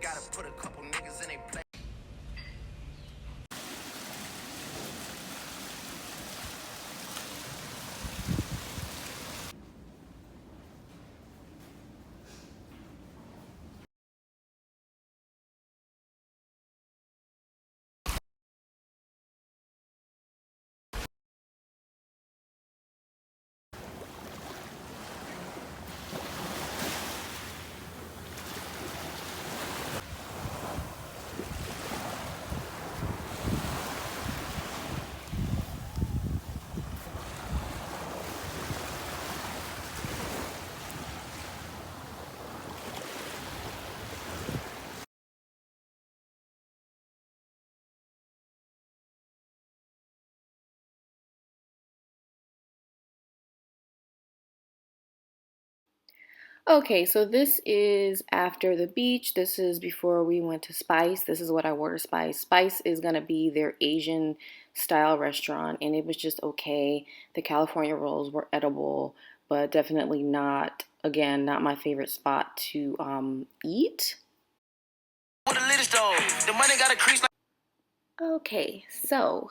Gotta put a couple niggas in a place. Okay, so this is after the beach. This is before we went to Spice. This is what I wore to Spice. Spice is going to be their Asian style restaurant, and it was just okay. The California rolls were edible, but definitely not, again, not my favorite spot to eat. What the latest though? The money got a crease like. Okay, so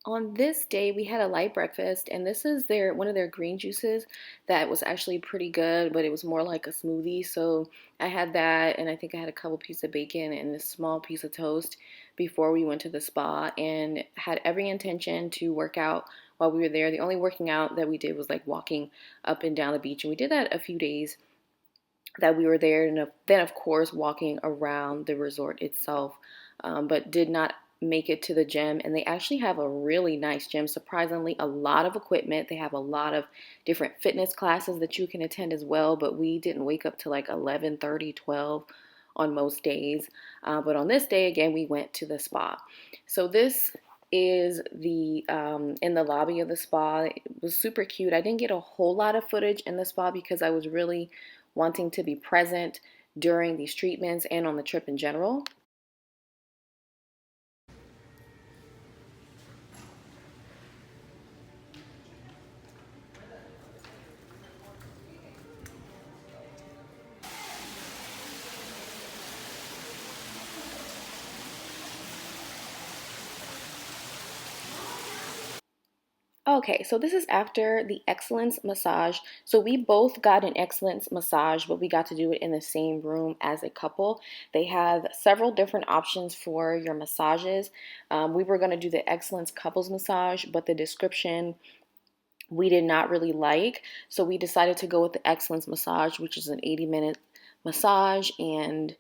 on this day we had a light breakfast, and this is their one of their green juices that was actually pretty good, but it was more like a smoothie. So I had that, and I think I had a couple pieces of bacon and a small piece of toast before we went to the spa, and had every intention to work out while we were there. The only working out that we did was like walking up and down the beach, and we did that a few days that we were there, and then of course walking around the resort itself, but did not make it to the gym. And they actually have a really nice gym, surprisingly, a lot of equipment. They have a lot of different fitness classes that you can attend as well, but we didn't wake up till like 11:30, 12 on most days. But on this day, again, we went to the spa. So this is the in the lobby of the spa. It was super cute. I didn't get a whole lot of footage in the spa because I was really wanting to be present during these treatments and on the trip in general. Okay, so this is after the Excellence massage. So we both got an Excellence massage, but we got to do it in the same room as a couple. They have several different options for your massages. We were going to do the Excellence couples massage, but the description we did not really like. So we decided to go with the Excellence massage, which is an 80-minute massage. And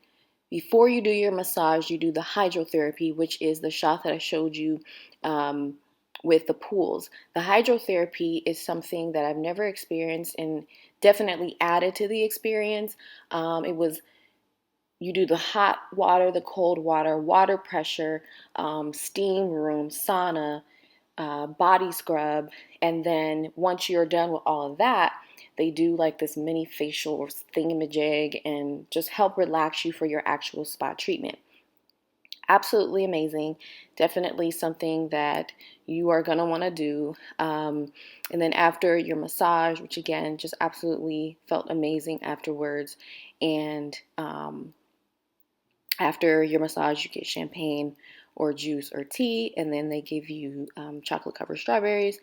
before you do your massage, you do the hydrotherapy, which is the shot that I showed you with the pools. The hydrotherapy is something that I've never experienced and definitely added to the experience. It was you do the hot water, the cold water, water pressure, steam room, sauna, body scrub, and then once you're done with all of that, they do like this mini facial or thingamajig and just help relax you for your actual spa treatment. Absolutely amazing. Definitely something that you are going to want to do. And then after your massage, which again, just absolutely felt amazing afterwards. And after your massage, you get champagne or juice or tea, and then they give you chocolate covered strawberries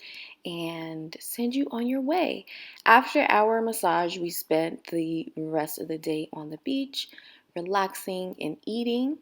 and send you on your way. After our massage, we spent the rest of the day on the beach, relaxing and eating.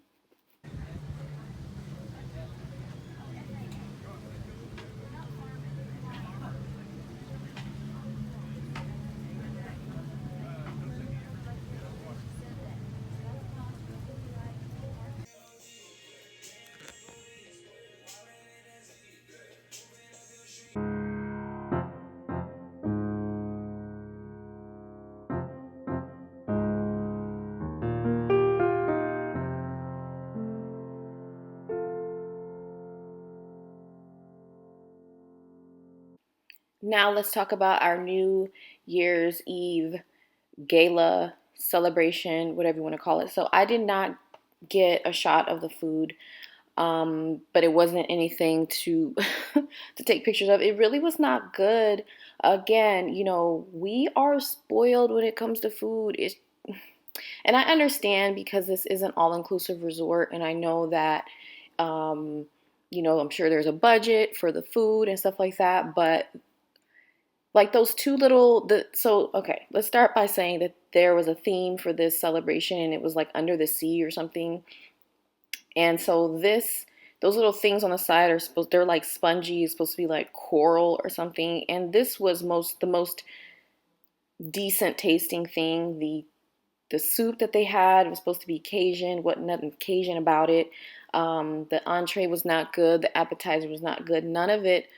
Now let's talk about our New Year's Eve gala celebration, whatever you want to call it. So I did not get a shot of the food, but it wasn't anything to to take pictures of. It really was not good. Again, we are spoiled when it comes to food. And I understand because this is an all-inclusive resort, and I know that, I'm sure there's a budget for the food and stuff like that, but like those two little, okay, let's start by saying that there was a theme for this celebration and it was like under the sea or something. And so those little things on the side they're like spongy, it's supposed to be like coral or something. And this was the most decent tasting thing. The soup that they had was supposed to be Cajun, wasn't nothing Cajun about it. The entree was not good. The appetizer was not good. None of it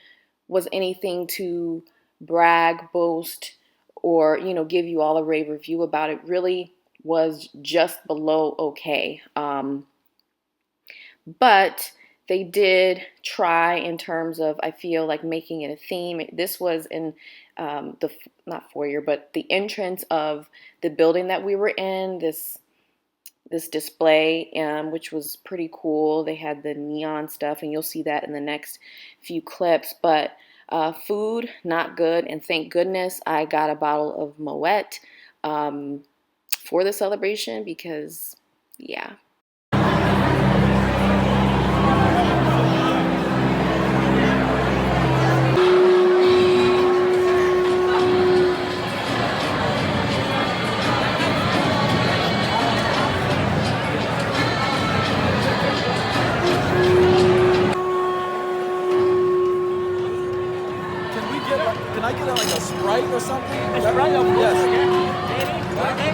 was anything to brag, boast, or give you all a rave review about. It really was just below okay. But they did try in terms of, I feel like, making it a theme. This was in the not foyer, but the entrance of the building that we were in. This display, which was pretty cool. They had the neon stuff, and you'll see that in the next few clips. But food, not good. And thank goodness I got a bottle of Moet for the celebration because, yeah. Can I get like a Sprite or something? A Sprite, of course. Yes. Maybe. Okay.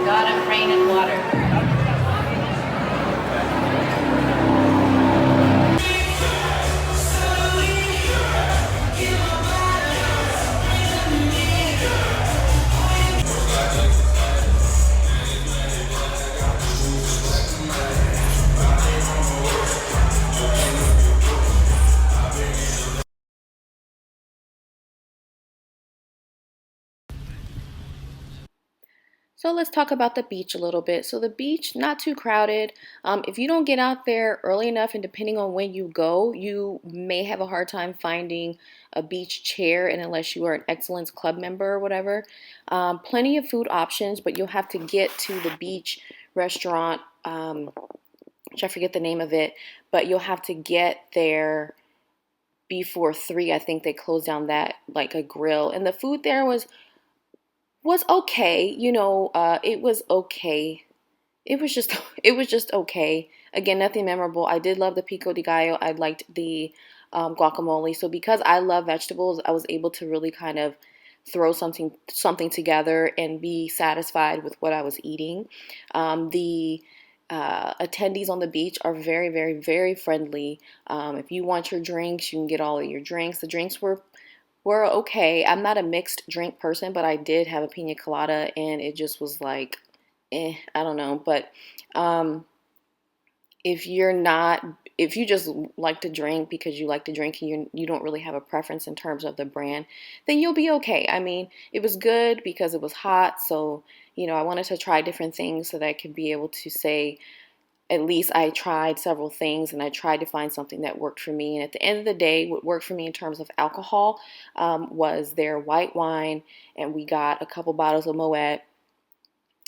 God of rain and water. So let's talk about the beach a little bit. So the beach, not too crowded. If you don't get out there early enough, and depending on when you go, you may have a hard time finding a beach chair, and unless you are an Excellence Club member or whatever. Plenty of food options, but you'll have to get to the beach restaurant, which I forget the name of it, but you'll have to get there before 3. I think they closed down that, like, a grill. And the food there was okay. It was okay. It was just okay. Again, nothing memorable. I did love the pico de gallo. I liked the guacamole. So because I love vegetables, I was able to really kind of throw something together and be satisfied with what I was eating. The attendees on the beach are very, very, very friendly. If you want your drinks, you can get all of your drinks. The drinks were okay. I'm not a mixed drink person, but I did have a pina colada, and it just was like, I don't know. But if you just like to drink because you like to drink and you don't really have a preference in terms of the brand, then you'll be okay. I mean, it was good because it was hot, so I wanted to try different things so that I could be able to say, at least I tried several things and I tried to find something that worked for me. And at the end of the day, what worked for me in terms of alcohol was their white wine, and we got a couple bottles of Moet,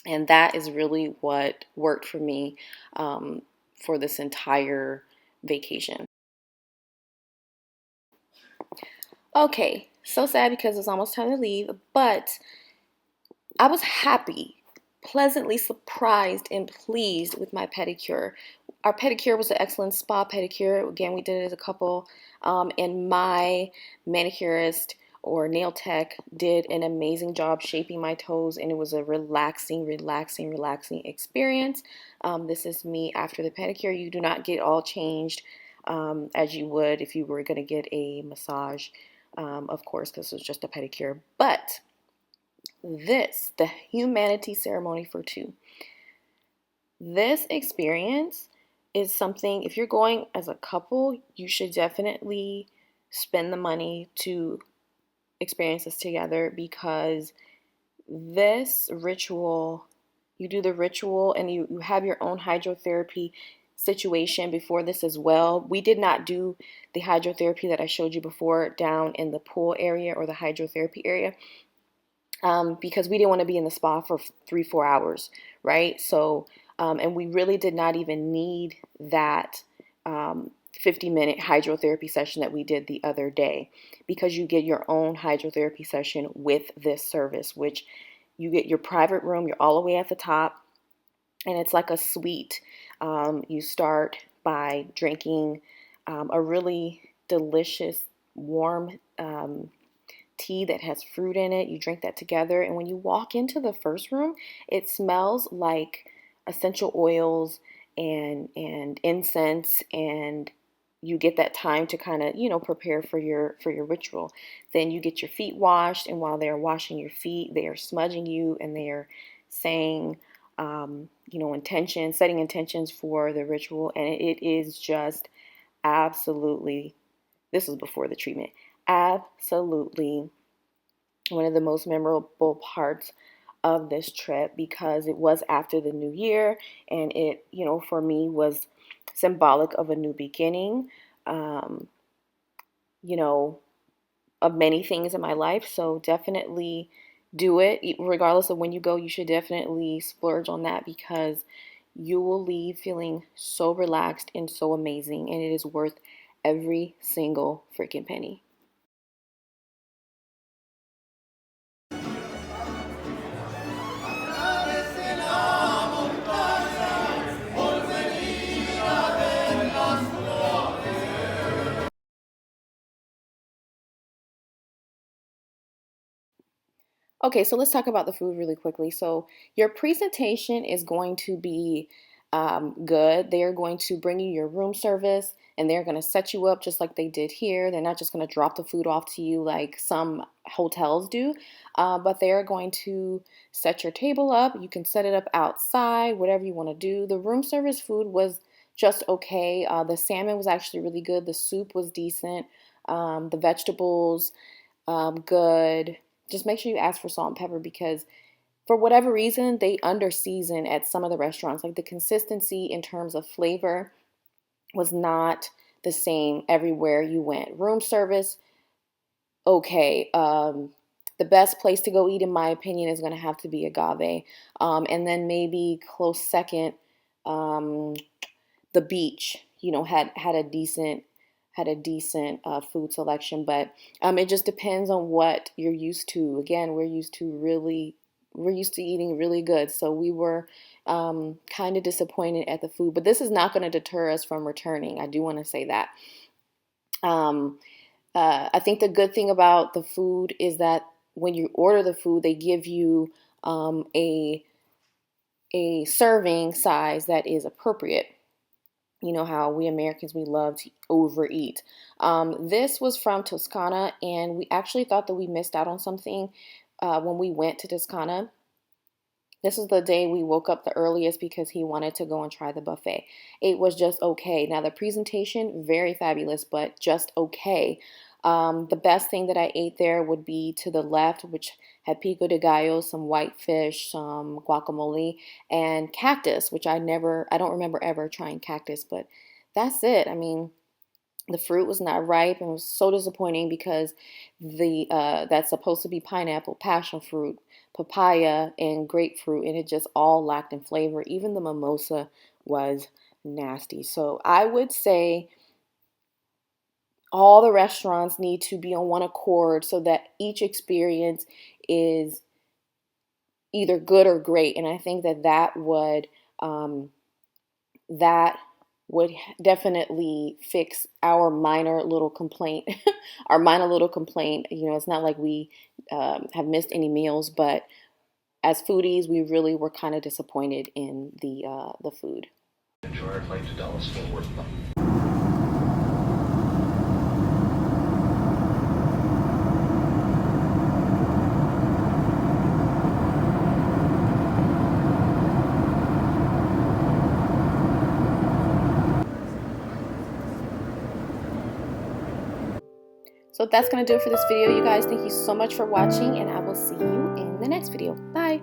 and that is really what worked for me for this entire vacation. Okay, so sad because it's almost time to leave, but I was happy, pleasantly surprised and pleased with my pedicure. Our pedicure was an excellent spa pedicure. Again, we did it as a couple, and my manicurist or nail tech did an amazing job shaping my toes, and it was a relaxing, relaxing, relaxing experience. This is me after the pedicure. You do not get all changed as you would if you were going to get a massage, of course, because it was just a pedicure. But the humanity ceremony for two. This experience is something, if you're going as a couple, you should definitely spend the money to experience this together, because this ritual, you do the ritual and you have your own hydrotherapy situation before this as well. We did not do the hydrotherapy that I showed you before down in the pool area or the hydrotherapy area, because we didn't want to be in the spa for 3-4 hours, right? So, and we really did not even need that 50-minute hydrotherapy session that we did the other day, because you get your own hydrotherapy session with this service, which you get your private room. You're all the way at the top, and it's like a suite. You start by drinking a really delicious warm tea that has fruit in it. You drink that together, and when you walk into the first room, it smells like essential oils and incense, and you get that time to kind of, prepare for your ritual. Then you get your feet washed, and while they're washing your feet, they are smudging you and they are saying setting intentions for the ritual. And it is just absolutely, this was before the treatment, absolutely one of the most memorable parts of this trip, because it was after the new year, and it, for me, was symbolic of a new beginning, um, you know, of many things in my life. So definitely do it. Regardless of when you go, you should definitely splurge on that, because you will leave feeling so relaxed and so amazing, and it is worth every single freaking penny. Okay, so let's talk about the food really quickly. So your presentation is going to be good. They're going to bring you your room service, and they're going to set you up just like they did here. They're not just going to drop the food off to you like some hotels do, but they're going to set your table up. You can set it up outside, whatever you want to do. The room service food was just okay. The salmon was actually really good. The soup was decent. The vegetables, good. Just make sure you ask for salt and pepper, because for whatever reason, they under season at some of the restaurants. Like the consistency in terms of flavor was not the same everywhere you went. Room service, okay. The best place to go eat, in my opinion, is going to have to be Agave. And then maybe close second, um, the beach, had a decent food selection, but it just depends on what you're used to. Again, we're used to eating really good, so we were kind of disappointed at the food. But this is not going to deter us from returning. I do want to say that. Um, I think the good thing about the food is that when you order the food, they give you a serving size that is appropriate. You know how we Americans, we love to overeat. This was from Toscana, and we actually thought that we missed out on something when we went to Toscana. This is the day we woke up the earliest because he wanted to go and try the buffet. It was just okay. Now, the presentation, very fabulous, but just okay. The best thing that I ate there would be to the left, which had pico de gallo, some white fish, some guacamole, and cactus, which I don't remember ever trying cactus, but that's it. I mean, the fruit was not ripe, and it was so disappointing because the that's supposed to be pineapple, passion fruit, papaya, and grapefruit, and it just all lacked in flavor. Even the mimosa was nasty. So I would say all the restaurants need to be on one accord so that each experience is either good or great. And I think that would definitely fix our minor little complaint. Our minor little complaint. It's not like we have missed any meals, but as foodies, we really were kind of disappointed in the food. Enjoy our flight to Dallas Fort Worth. So that's going to do it for this video, you guys. Thank you so much for watching, and I will see you in the next video. Bye.